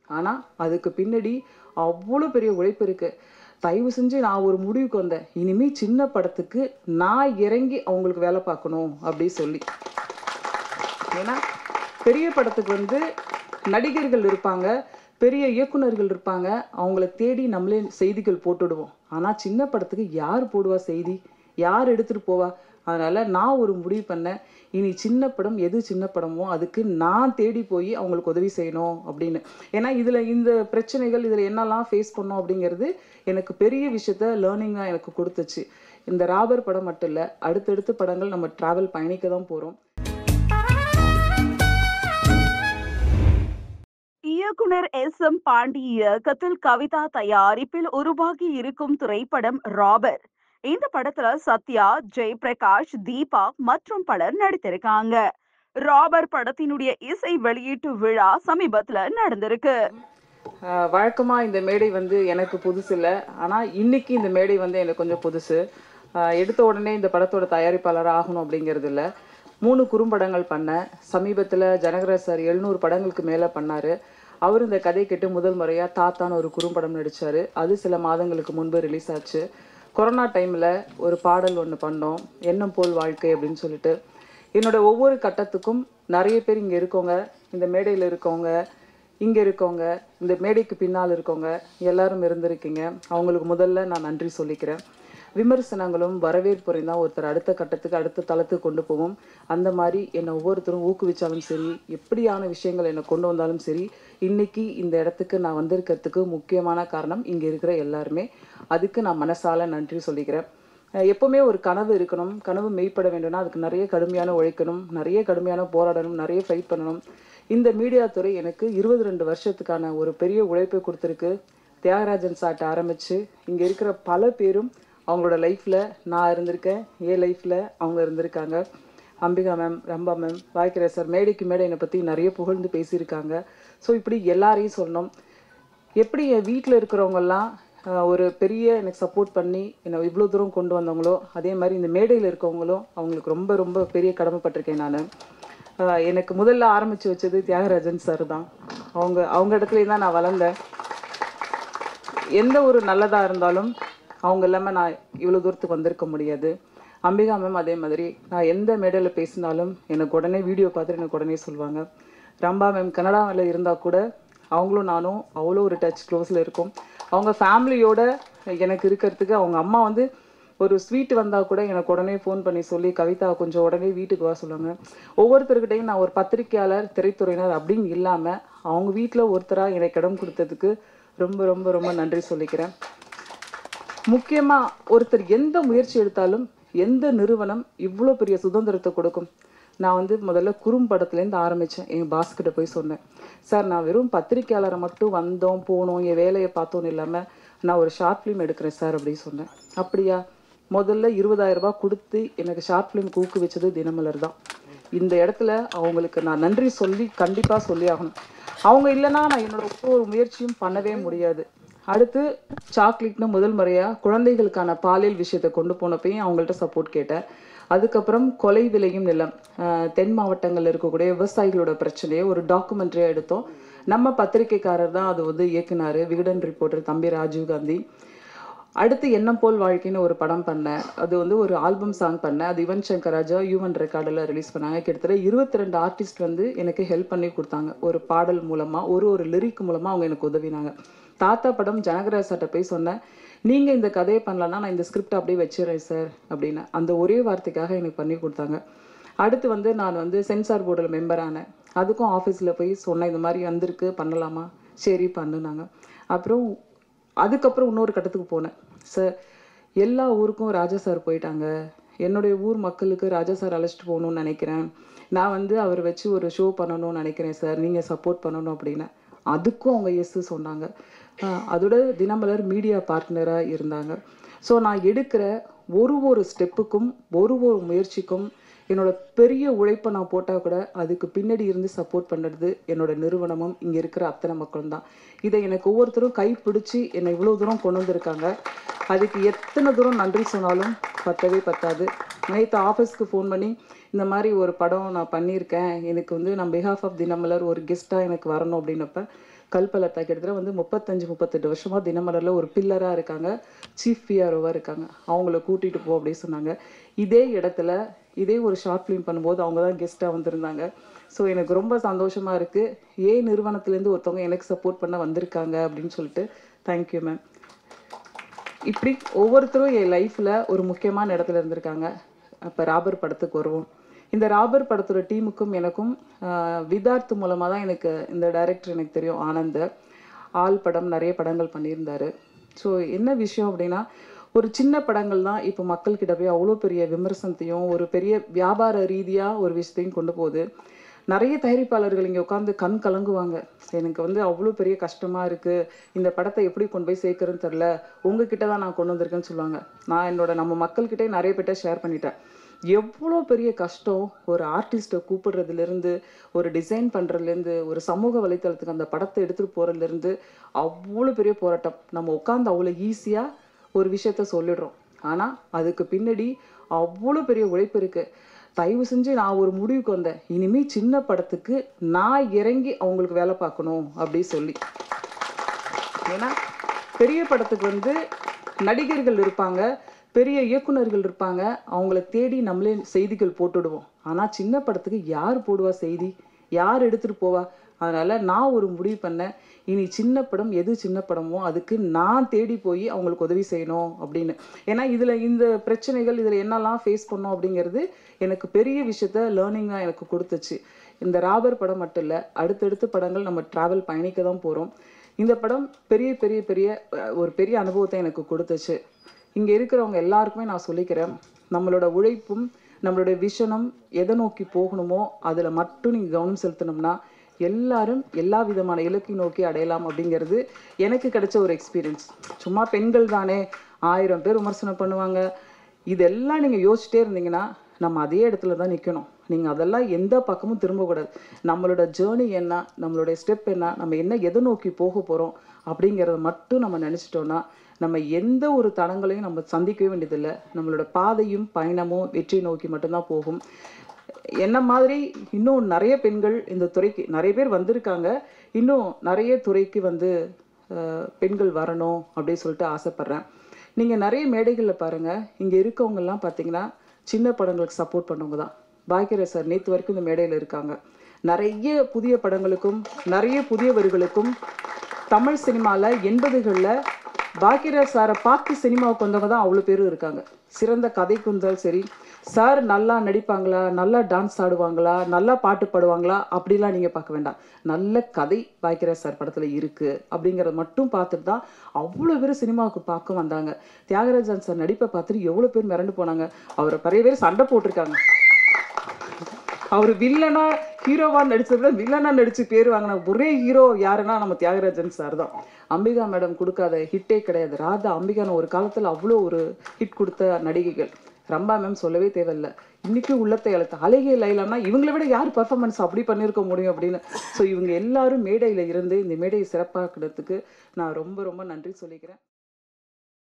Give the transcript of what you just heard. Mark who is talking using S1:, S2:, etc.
S1: ஆனால் அதுக்கு பின்னாடி அவ்வளோ பெரிய உழைப்பு இருக்குது. தயவு செஞ்சு நான் ஒரு முடிவுக்கு வந்தேன், இனிமேல் சின்ன படத்துக்கு நான் இறங்கி அவங்களுக்கு வேலை பார்க்கணும் அப்படி சொல்லி. ஏன்னா பெரிய படத்துக்கு வந்து நடிகர்கள் இருப்பாங்க, பெரிய இயக்குனர்கள் இருப்பாங்க, அவங்கள தேடி நம்மளே செய்திகள் போட்டுடுவோம். ஆனால் சின்ன படத்துக்கு யார் போடுவா செய்தி, யார் எடுத்துகிட்டு போவா? அதனால் நான் ஒரு முடிவு பண்ணேன், இனி சின்ன படம் எது சின்ன படமோ அதுக்கு நான் தேடி போய் அவங்களுக்கு உதவி செய்யணும் அப்படின்னு. ஏன்னா இதில் இந்த பிரச்சனைகள் இதில் என்னெல்லாம் ஃபேஸ் பண்ணோம் அப்படிங்கிறது எனக்கு பெரிய விஷயத்த லேர்னிங்காக எனக்கு கொடுத்துச்சு. இந்த ராபர் படம் மட்டும் இல்லை, அடுத்தடுத்த படங்கள் நம்ம ட்ராவல் பயணிக்க தான் போகிறோம்.
S2: இயக்குனர் எஸ்.எம். பாண்டி இயக்கத்தில் கவிதா தயாரிப்பில் உருவாகி இருக்கும் திரைப்படம் ராபர். இந்த படத்துல சத்யா, ஜெயபிரகாஷ், தீபா மற்றும் பலர் நடித்திருக்காங்க. ராபர் படத்தினுடைய இசை வெளியீட்டு விழா சமீபத்துல நடந்திருக்கு.
S1: வழக்கமாக இந்த மேடை வந்து எனக்கு புதுசு இல்லை, ஆனால் இன்னைக்கு இந்த மேடை வந்து எனக்கு கொஞ்சம் புதுசு. எடுத்த உடனே இந்த படத்தோட தயாரிப்பாளர் ஆகணும் அப்படிங்கிறது இல்லை. 3 குறும்படங்கள் பண்ணேன். சமீபத்தில் ஜனகராஜ் சார் 700 படங்களுக்கு மேலே பண்ணார். அவர் இந்த கதை கேட்டு முதல் முறையாக தாத்தான்னு ஒரு குறும்படம் நடித்தார். அது சில மாதங்களுக்கு முன்பு ரிலீஸ் ஆச்சு. கொரோனா டைமில் ஒரு பாடல் ஒன்று பண்ணோம், எண்ணம் போல் வாழ்க்கை அப்படின்னு சொல்லிட்டு. என்னோட ஒவ்வொரு கட்டத்துக்கும் நிறைய பேர் இங்கே இருக்கவங்க, இந்த மேடையில் இருக்கவங்க, இங்கே இருக்கவங்க, இந்த மேடைக்கு பின்னால் இருக்கவங்க எல்லாரும் இருந்திருக்கீங்க. அவங்களுக்கு முதல்ல நான் நன்றி சொல்லிக்கிறேன். விமர்சனங்களும் வரவேற்புரையும் தான் ஒருத்தர் அடுத்த கட்டத்துக்கு அடுத்த தளத்துக்கு கொண்டு போவோம். அந்த மாதிரி என்னை ஒவ்வொருத்தரும் ஊக்குவிச்சாலும் சரி, எப்படியான விஷயங்கள் என்னை கொண்டு வந்தாலும் சரி, இன்னைக்கு இந்த இடத்துக்கு நான் வந்திருக்கிறதுக்கு முக்கியமான காரணம் இங்கே இருக்கிற எல்லாருமே. அதுக்கு நான் மனசால நன்றி சொல்லிக்கிறேன். எப்போவுமே ஒரு கனவு இருக்கணும், கனவு மெய்ப்பட வேண்டும்னா அதுக்கு நிறைய கடுமையான உழைக்கணும், நிறைய கடுமையான போராடணும், நிறைய ஃபைட் பண்ணணும். இந்த மீடியா துறை எனக்கு 22 வருஷத்துக்கான ஒரு பெரிய உழைப்பை கொடுத்துருக்கு. தியாகராஜன் சார்ட்ட ஆரம்பித்து இங்கே இருக்கிற பல பேரும் அவங்களோட லைஃப்பில் நான் இருந்திருக்கேன், என் லைஃப்பில் அவங்க இருந்திருக்காங்க. அம்பிகா மேம், ரம்பா மேம், வாய்க்கிற சார் மேடைக்கு மேடை என்னை பற்றி நிறைய புகழ்ந்து பேசியிருக்காங்க. ஸோ இப்படி எல்லாரையும் சொல்லணும். எப்படி என் வீட்டில் இருக்கிறவங்கெல்லாம் ஒரு பெரிய எனக்கு சப்போர்ட் பண்ணி என்னை இவ்வளோ தூரம் கொண்டு வந்தவங்களோ, அதே மாதிரி இந்த மேடையில் இருக்கவங்களும் அவங்களுக்கு ரொம்ப ரொம்ப பெரிய கடமைப்பட்டிருக்கேன் நான். எனக்கு முதல்ல ஆரம்பித்து வச்சது தியாகராஜன் சார் தான். அவங்க இடத்துலேயே தான் நான் வளர்ந்தேன். எந்த ஒரு நல்லதாக இருந்தாலும் அவங்க இல்லாமல் நான் இவ்வளோ தூரத்துக்கு வந்திருக்க முடியாது. அம்பிகா மேம் அதே மாதிரி, நான் எந்த மேடையில் பேசினாலும் எனக்கு உடனே வீடியோ பார்த்துட்டு எனக்கு உடனே சொல்லுவாங்க. ரம்பா மேம் கனடாவில் இருந்தால் கூட அவங்களும் நானும் அவ்வளோ ஒரு டச் க்ளோஸில் இருக்கும். அவங்க ஃபேமிலியோட எனக்கு இருக்கிறதுக்கு அவங்க அம்மா வந்து ஒரு ஸ்வீட் வந்தால் கூட எனக்கு உடனே ஃபோன் பண்ணி சொல்லி, கவிதா கொஞ்சம் உடனே வீட்டுக்கு வா சொல்லுவாங்க. ஒவ்வொருத்தருக்கிட்டையும் நான் ஒரு பத்திரிக்கையாளர், திரைத்துறையினர் அப்படின்னு இல்லாமல் அவங்க வீட்டில் ஒருத்தராக எனக்கு இடம் கொடுத்ததுக்கு ரொம்ப ரொம்ப ரொம்ப நன்றி சொல்லிக்கிறேன். முக்கியமாக ஒருத்தர் எந்த முயற்சி எடுத்தாலும், எந்த நிறுவனம் இவ்வளோ பெரிய சுதந்திரத்தை கொடுக்கும்? நான் வந்து முதல்ல குறும்படத்துலேருந்து ஆரம்பித்தேன். என் பாஸ்கிட்ட போய் சொன்னேன், சார் நான் வெறும் பத்திரிக்கையாளரை மட்டும் வந்தோம் போனோம் என் வேலையை பார்த்தோன்னு இல்லாமல் நான் ஒரு ஷார்ட் ஃபிலிம் எடுக்கிறேன் சார் அப்படின்னு சொன்னேன். அப்படியா? முதல்ல 20,000 ரூபாய் கொடுத்து எனக்கு ஷார்ட் ஃபிலிம் ஊக்குவிச்சது தினமலர் தான். இந்த இடத்துல அவங்களுக்கு நான் நன்றி சொல்லி கண்டிப்பாக சொல்லி ஆகணும். அவங்க இல்லைன்னா நான் என்னோட ஒவ்வொரு முயற்சியும் பண்ணவே முடியாது. அடுத்து சாக்லேட்னு முதல் முறையாக குழந்தைகளுக்கான பாலியல் விஷயத்தை கொண்டு போனப்பையும் அவங்கள்ட்ட சப்போர்ட் கேட்டேன். அதுக்கப்புறம் கொலை விளையும் நிலம், தென் மாவட்டங்களில் இருக்கக்கூடிய விவசாயிகளோட பிரச்சனையை ஒரு டாக்குமெண்ட்ரியாக எடுத்தோம். நம்ம பத்திரிகைக்காரர் தான் அது வந்து இயக்குனார், விகடன் ரிப்போர்ட்டர் தம்பி ராஜீவ்காந்தி. அடுத்து எண்ணம் போல் வாழ்க்கைன்னு ஒரு படம் பண்ணேன். அது வந்து ஒரு ஆல்பம் சாங் பண்ணேன். அது யுவன் சங்கர் ராஜா யுவன் ரெக்கார்டில் ரிலீஸ் பண்ணாங்க. கிட்டத்தட்ட 22 ஆர்டிஸ்ட் வந்து எனக்கு ஹெல்ப் பண்ணி கொடுத்தாங்க. ஒரு பாடல் மூலமாக, ஒரு லிரிக் மூலமாக அவங்க எனக்கு உதவினாங்க. தாத்தா படம் ஜனகராஜ் சார்ட்ட போய் சொன்னேன், நீங்கள் இந்த கதையை பண்ணலன்னா நான் இந்த ஸ்கிரிப்ட் அப்படியே வச்சிடறேன் சார் அப்படின்னு. அந்த ஒரே வார்த்தைக்காக எனக்கு பண்ணி கொடுத்தாங்க. அடுத்து வந்து நான் வந்து சென்சார் போர்டில் மெம்பர் ஆனேன். அதுக்கும் ஆஃபீஸில் போய் சொன்னேன், இந்த மாதிரி வந்திருக்கு பண்ணலாமா? சரி பண்ணுனாங்க. அதுக்கப்புறம் இன்னொரு கட்டத்துக்கு போனேன். சார் எல்லா ஊருக்கும் ராஜா சார் போயிட்டாங்க, என்னுடைய ஊர் மக்களுக்கு ராஜா சார் அழைச்சிட்டு போகணுன்னு நினைக்கிறேன், நான் வந்து அவர் வச்சு ஒரு ஷோ பண்ணணும்னு நினைக்கிறேன் சார், நீங்கள் சப்போர்ட் பண்ணணும் அப்படின்னு. அதுக்கும் அவங்க எஸ் சொன்னாங்க. அதோட தினமலர் மீடியா பார்ட்னராக இருந்தாங்க. ஸோ நான் எடுக்கிற ஒரு ஸ்டெப்புக்கும் ஒரு முயற்சிக்கும் என்னோட பெரிய உழைப்பை நான் போட்டால் கூட அதுக்கு பின்னாடி இருந்து சப்போர்ட் பண்ணுறது என்னோட நிறுவனமும் இங்கே இருக்கிற அத்தனை மக்களும் தான். இதை எனக்கு ஒவ்வொருத்தரும் கைப்பிடிச்சி என்னை இவ்வளோ தூரம் கொண்டு வந்திருக்காங்க. அதுக்கு எத்தனை தூரம் நன்றி சொன்னாலும் பத்தவே பத்தாது. நேற்று ஆஃபீஸ்க்கு ஃபோன் பண்ணி இந்த மாதிரி ஒரு படம் நான் பண்ணியிருக்கேன், எனக்கு வந்து நான் பிஹாஃப் ஆஃப் தினமலர் ஒரு கெஸ்ட்டாக எனக்கு வரணும் அப்படின்னப்ப கல்பலதா கிட்டத்தட்ட வந்து 35-38 வருஷமா தினமலர்ல ஒரு பில்லரா இருக்காங்க, சீஃப் பிஆர்ஓவா இருக்காங்க. அவங்கள கூட்டிட்டு போ அப்படின்னு சொன்னாங்க. இதே இடத்துல இதே ஒரு ஷார்ட் ஃபிலிம் பண்ணும்போது அவங்க தான் கெஸ்டா வந்திருந்தாங்க. ஸோ எனக்கு ரொம்ப சந்தோஷமா இருக்கு. நிறுவனத்திலேருந்து ஒருத்தவங்க எனக்கு சப்போர்ட் பண்ண வந்திருக்காங்க அப்படின்னு சொல்லிட்டு தேங்க்யூ மேம். இப்படி ஒவ்வொருத்தரும் என் லைஃப்ல ஒரு முக்கியமான இடத்துல இருந்திருக்காங்க. அப்ப ராபர் படத்துக்கு வருவோம். இந்த ராபர் படத்தோட டீமுக்கும் எனக்கும் விதார்த் மூலமா தான் எனக்கு இந்த டைரக்டர் எனக்கு தெரியும், ஆனந்த். ஆள் படம் நிறைய படங்கள் பண்ணியிருந்தாரு. ஸோ என்ன விஷயம் அப்படின்னா, ஒரு சின்ன படங்கள் தான் இப்போ மக்கள்கிட்ட போய் அவ்வளோ பெரிய விமர்சனத்தையும் ஒரு பெரிய வியாபார ரீதியா ஒரு விஷயத்தையும் கொண்டு போகுது. நிறைய தயாரிப்பாளர்கள் இங்கே உட்காந்து கண் கலங்குவாங்க. எனக்கு வந்து அவ்வளோ பெரிய கஷ்டமா இருக்கு, இந்த படத்தை எப்படி கொண்டு போய் சேர்க்கறதுன்னு தெரில, உங்ககிட்ட தான் நான் கொண்டு வந்திருக்கேன்னு சொல்லுவாங்க. நான் நம்ம மக்கள்கிட்டே நிறைய பேர்ட்ட ஷேர் பண்ணிட்டேன். எவ்வளோ பெரிய கஷ்டம் ஒரு ஆர்டிஸ்ட்டை கூப்பிடுறதுலேருந்து, ஒரு டிசைன் பண்ணுறதுலேருந்து, ஒரு சமூக வலைத்தளத்துக்கு அந்த படத்தை எடுத்துகிட்டு போகிறதுலேருந்து அவ்வளோ பெரிய போராட்டம். நம்ம உட்காந்து அவ்வளோ ஈஸியாக ஒரு விஷயத்த சொல்லிடுறோம். ஆனால் அதுக்கு பின்னாடி அவ்வளோ பெரிய உழைப்பு இருக்குது. தயவு செஞ்சு நான் ஒரு முடிவுக்கு வந்தேன், இனிமேல் சின்ன படத்துக்கு நான் இறங்கி அவங்களுக்கு வேலை பார்க்கணும் அப்படி சொல்லி. ஏன்னா பெரிய படத்துக்கு வந்து நடிகர்கள் இருப்பாங்க, பெரிய இயக்குனர்கள் இருப்பாங்க, அவங்கள தேடி நம்மளே செய்திகள் போட்டுடுவோம். ஆனால் சின்ன படத்துக்கு யார் போடுவா செய்தி, யார் எடுத்துகிட்டு போவா? அதனால் நான் ஒரு முடிவு பண்ணேன், இனி சின்ன படம் எது சின்ன படமோ அதுக்கு நான் தேடி போய் அவங்களுக்கு உதவி செய்யணும் அப்படின்னு. ஏன்னா இதில் இந்த பிரச்சனைகள் இதில் என்னெல்லாம் ஃபேஸ் பண்ணோம் அப்படிங்கிறது எனக்கு பெரிய விஷயத்த லேர்னிங்காக எனக்கு கொடுத்துச்சு. இந்த ராபர் படம் மட்டும் இல்லை, அடுத்தடுத்த படங்கள் நம்ம ட்ராவல் பயணிக்க தான் போகிறோம். இந்த படம் பெரிய பெரிய பெரிய ஒரு பெரிய அனுபவத்தை எனக்கு கொடுத்துச்சு. இங்கே இருக்கிறவங்க எல்லாருக்குமே நான் சொல்லிக்கிறேன், நம்மளோட உழைப்பும் நம்மளுடைய விஷனும் எதை நோக்கி போகணுமோ அதில் மட்டும் நீங்கள் கவனம் செலுத்தினோம்னா எல்லாரும் எல்லா விதமான இலக்கை நோக்கி அடையலாம் அப்படிங்கிறது எனக்கு கிடைச்ச ஒரு எக்ஸ்பீரியன்ஸ். சும்மா பெண்கள் தானே 1000 பேர் விமர்சனம் பண்ணுவாங்க, இதெல்லாம் நீங்கள் யோசிச்சிட்டே இருந்தீங்கன்னா நம்ம அதே இடத்துல தான் நிற்கணும். நீங்கள் அதெல்லாம் எந்த பக்கமும் திரும்பக்கூடாது. நம்மளோட ஜேர்னி என்ன, நம்மளுடைய ஸ்டெப் என்ன, நம்ம என்ன எதை நோக்கி போக போகிறோம் அப்படிங்கிறத மட்டும் நம்ம நினச்சிட்டோன்னா நம்ம எந்த ஒரு தடங்களையும் நம்ம சந்திக்கவே வேண்டியதில்லை. நம்மளோட பாதையும் பயணமும் வெற்றி நோக்கி மட்டும்தான் போகும். என்ன மாதிரி இன்னும் நிறைய பெண்கள் இந்த துறைக்கு நிறைய பேர் வந்திருக்காங்க, இன்னும் நிறைய துறைக்கு வந்து பெண்கள் வரணும் அப்படின்னு சொல்லிட்டு ஆசைப்பட்றேன். நீங்கள் நிறைய மேடைகளில் பாருங்கள், இங்கே இருக்கவங்கெல்லாம் பார்த்தீங்கன்னா சின்ன படங்களுக்கு சப்போர்ட் பண்ணவங்க தான். பாக்கியராஜ் சார் நேற்று வரைக்கும் இந்த மேடையில் இருக்காங்க. நிறைய புதிய படங்களுக்கும் நிறைய புதியவர்களுக்கும் தமிழ் சினிமாவில் 80களில் பாக்கியராஜ் சாரை பார்த்து சினிமாவுக்கு வந்தவங்க தான் அவ்வளோ பேரும் இருக்காங்க. சிறந்த கதைக்கு இருந்தாலும் சரி, சார் நல்லா நடிப்பாங்களா, நல்லா டான்ஸ் ஆடுவாங்களா, நல்லா பாட்டு பாடுவாங்களா அப்படிலாம் நீங்கள் பார்க்க வேண்டாம். நல்ல கதை பாக்கியராஜ் சார் படத்தில் இருக்குது அப்படிங்கிறத மட்டும் பார்த்துட்டு தான் அவ்வளோ பேர் சினிமாவுக்கு பார்க்க வந்தாங்க. தியாகராஜன் சார் நடிப்பை பார்த்துட்டு எவ்வளோ பேர் மிரண்டு போனாங்க. அவரை நிறைய பேர் சண்டை போட்டிருக்காங்க. அவர் வில்லனா ஹீரோவா நடிச்சதை விட வில்லனா நடிச்சு பேர் வாங்கின ஒரே ஹீரோ யாருன்னா நம்ம தியாகராஜன் சார் தான். அம்பிகா மேடம் கொடுக்காத ஹிட்டே கிடையாது. ராதா, அம்பிகான ஒரு காலத்தில் அவ்வளோ ஒரு ஹிட் கொடுத்த நடிகைகள். ரம்பா மேம் சொல்லவே தேவையில்லை, இன்னைக்கும் உள்ளத்தை அழுத்த அழகிய லைலாம்னா இவங்களை விட யார் பர்ஃபார்மன்ஸ் அப்படி பண்ணியிருக்க முடியும் அப்படின்னு. ஸோ இவங்க எல்லாரும் மேடையில் இருந்து இந்த மேடையை சிறப்பாக்குறதுக்கு நான் ரொம்ப ரொம்ப நன்றி சொல்லிக்கிறேன்.